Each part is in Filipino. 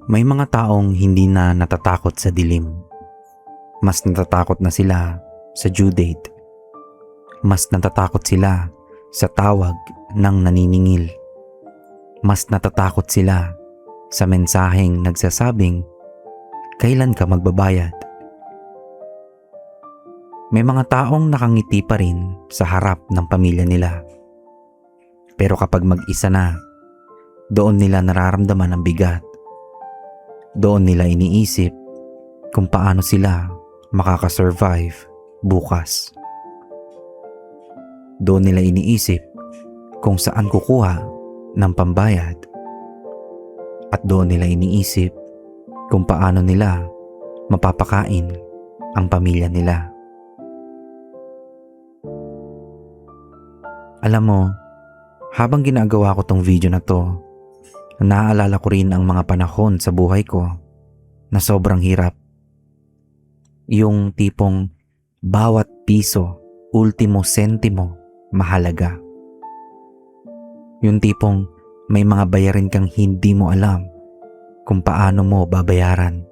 May mga taong hindi na natatakot sa dilim. Mas natatakot na sila sa due date. Mas natatakot sila sa tawag ng naniningil. Mas natatakot sila sa mensaheng nagsasabing, kailan ka magbabayad? May mga taong nakangiti pa rin sa harap ng pamilya nila. Pero kapag mag-isa na, doon nila nararamdaman ang bigat. Doon nila iniisip kung paano sila makakasurvive bukas. Doon nila iniisip kung saan kukuha ng pambayad. At doon nila iniisip kung paano nila mapapakain ang pamilya nila. Alam mo, habang ginagawa ko tong video na to, naaalala ko rin ang mga panahon sa buhay ko na sobrang hirap. Yung tipong bawat piso, ultimo sentimo, mahalaga. Yung tipong may mga bayarin kang hindi mo alam kung paano mo babayaran.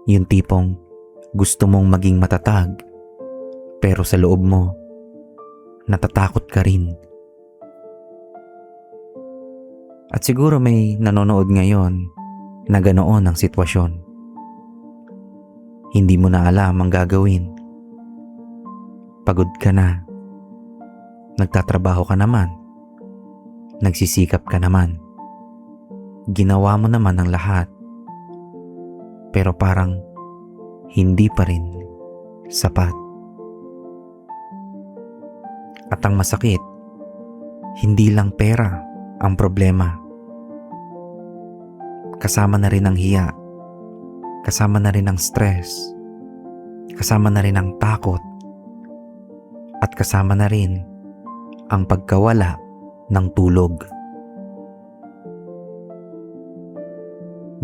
Yung tipong gusto mong maging matatag, pero sa loob mo, natatakot ka rin. At siguro may nanonood ngayon na ganoon ang sitwasyon. Hindi mo na alam ang gagawin. Pagod ka na. Nagtatrabaho ka naman. Nagsisikap ka naman. Ginawa mo naman ang lahat. Pero parang hindi pa rin sapat. At ang masakit, hindi lang pera ang problema. Kasama na rin ang hiya. Kasama na rin ang stress. Kasama na rin ang takot. At kasama na rin ang pagkawala ng tulog.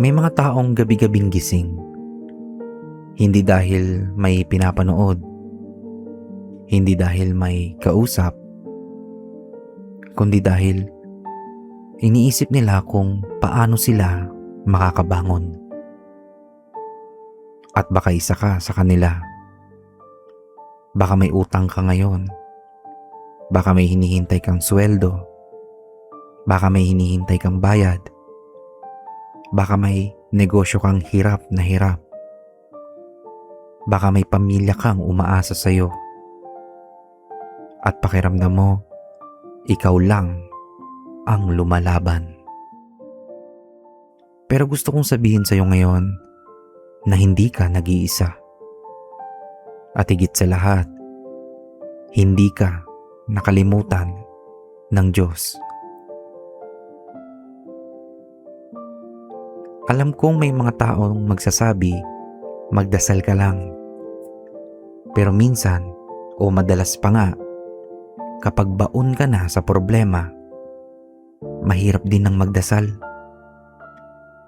May mga taong gabi-gabing gising. Hindi dahil may pinapanood. Hindi dahil may kausap. Kundi dahil iniisip nila kung paano sila makakabangon. At baka isa ka sa kanila. Baka may utang ka ngayon. Baka may hinihintay kang sweldo. Baka may hinihintay kang bayad. Baka may negosyo kang hirap na hirap. Baka may pamilya kang umaasa sa'yo. At pakiramdam mo, ikaw lang ang lumalaban. Pero gusto kong sabihin sa'yo ngayon na hindi ka nag-iisa. At higit sa lahat, hindi ka nakalimutan ng Diyos. Alam kong may mga taong magsasabi, magdasal ka lang. Pero minsan, o madalas pa nga, kapag baon ka na sa problema, mahirap din ang magdasal.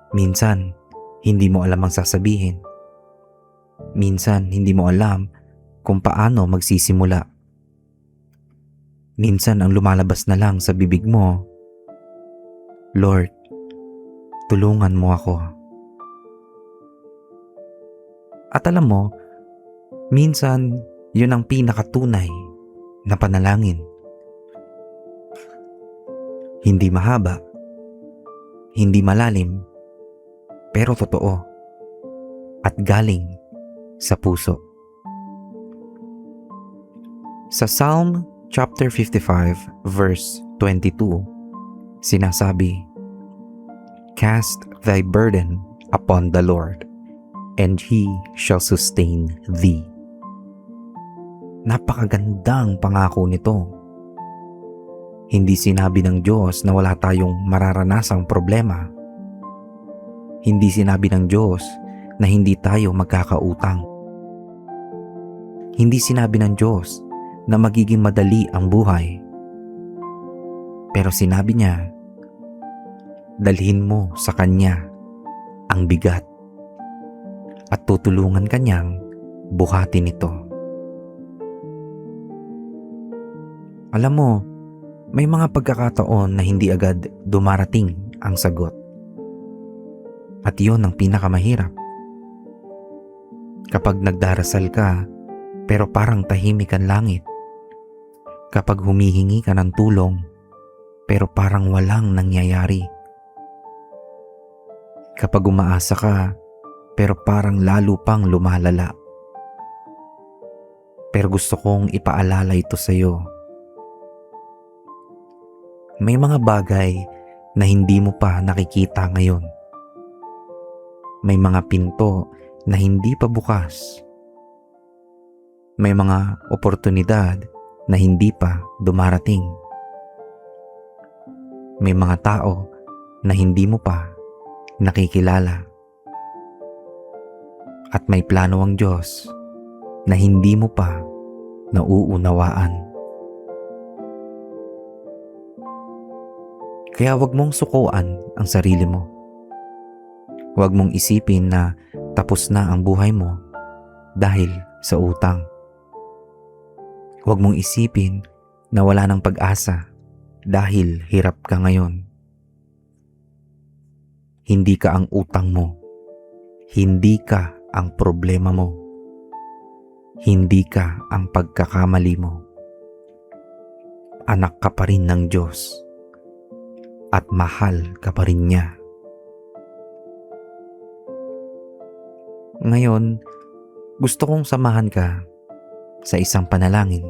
Minsan, hindi mo alam ang sasabihin. Minsan, hindi mo alam kung paano magsisimula. Minsan, ang lumalabas na lang sa bibig mo, Lord, tulungan mo ako. At alam mo, minsan, yun ang pinakatunay na panalangin. Hindi mahaba, hindi malalim, pero totoo at galing sa puso. Sa Psalm chapter 55 verse 22, sinasabi, "Cast thy burden upon the Lord, and He shall sustain thee." Napakagandang pangako nito. Hindi sinabi ng Diyos na wala tayong mararanasang problema. Hindi sinabi ng Diyos na hindi tayo magkakautang. Hindi sinabi ng Diyos na magiging madali ang buhay. Pero sinabi niya, dalhin mo sa Kanya ang bigat at tutulungan Kanyang buhatin ito. Alam mo, may mga pagkakataon na hindi agad dumarating ang sagot. At yun ang pinakamahirap. Kapag nagdarasal ka, pero parang tahimik ang langit. Kapag humihingi ka ng tulong, pero parang walang nangyayari. Kapag umaasa ka, pero parang lalo pang lumalala. Pero gusto kong ipaalala ito sa iyo. May mga bagay na hindi mo pa nakikita ngayon. May mga pinto na hindi pa bukas. May mga oportunidad na hindi pa dumarating. May mga tao na hindi mo pa nakikilala. At may plano ang Diyos na hindi mo pa nauunawaan. Kaya wag mong sukuan ang sarili mo. Wag mong isipin na tapos na ang buhay mo dahil sa utang. Huwag mong isipin na wala ng pag-asa dahil hirap ka ngayon. Hindi ka ang utang mo. Hindi ka ang problema mo. Hindi ka ang pagkakamali mo. Anak ka pa rin ng Diyos at mahal ka pa rin niya. Ngayon, gusto kong samahan ka sa isang panalangin.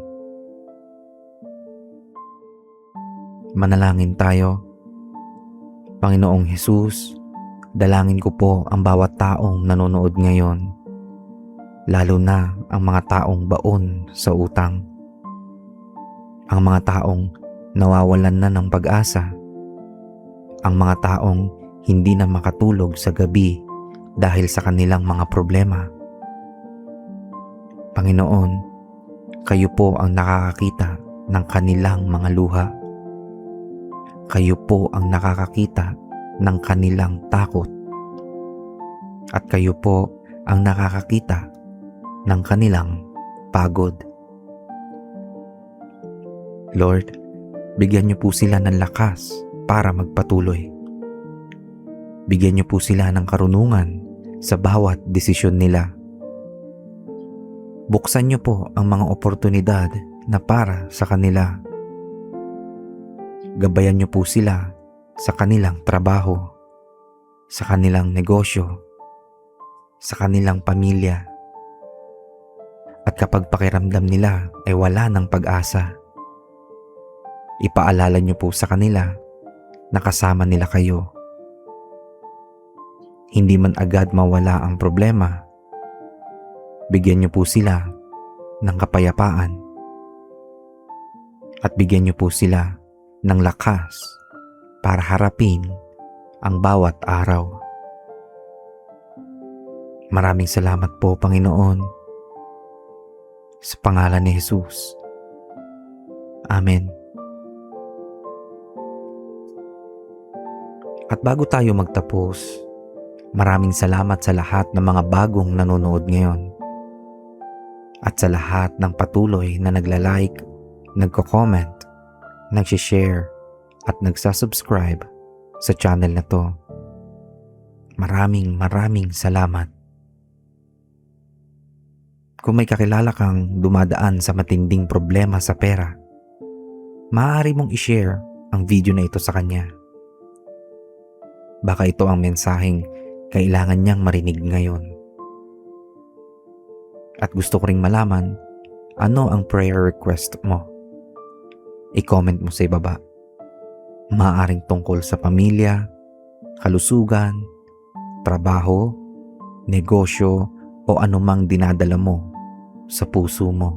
Manalangin tayo. Panginoong Hesus, dalangin ko po ang bawat taong nanonood ngayon, lalo na ang mga taong baon sa utang. Ang mga taong nawawalan na ng pag-asa. Ang mga taong hindi na makatulog sa gabi dahil sa kanilang mga problema. Panginoon, kayo po ang nakakakita ng kanilang mga luha. Kayo po ang nakakakita ng kanilang takot. At kayo po ang nakakakita ng kanilang pagod. Lord, bigyan niyo po sila ng lakas para magpatuloy. Bigyan niyo po sila ng karunungan sa bawat desisyon nila. Buksan niyo po ang mga oportunidad na para sa kanila. Gabayan niyo po sila sa kanilang trabaho, sa kanilang negosyo, sa kanilang pamilya. At kapag pakiramdam nila ay wala ng pag-asa, ipaalala niyo po sa kanila na kasama nila kayo. Hindi man agad mawala ang problema, bigyan niyo po sila ng kapayapaan at bigyan niyo po sila ng lakas para harapin ang bawat araw. Maraming salamat po, Panginoon, sa pangalan ni Jesus. Amen. At bago tayo magtapos, maraming salamat sa lahat ng mga bagong nanonood ngayon. At sa lahat ng patuloy na nagla-like, nagko-comment, nag-share, at nagsasubscribe sa channel na to. Maraming salamat. Kung may kakilala kang dumadaan sa matinding problema sa pera, maaari mong i-share ang video na ito sa kanya. Baka ito ang mensaheng kailangan niyang marinig ngayon. At gusto ko ring malaman, ano ang prayer request mo? I-comment mo sa ibaba. Maaaring tungkol sa pamilya, kalusugan, trabaho, negosyo, o anumang dinadala mo sa puso mo.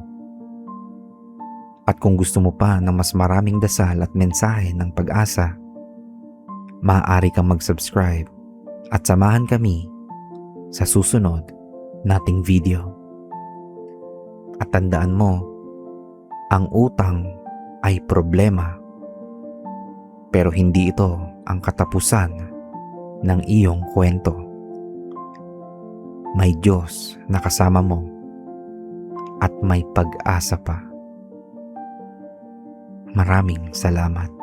At kung gusto mo pa ng mas maraming dasal at mensahe ng pag-asa, maaari kang mag-subscribe at samahan kami sa susunod nating video. At tandaan mo, ang utang ay problema, pero hindi ito ang katapusan ng iyong kwento. May Diyos na kasama mo at may pag-asa pa. Maraming salamat.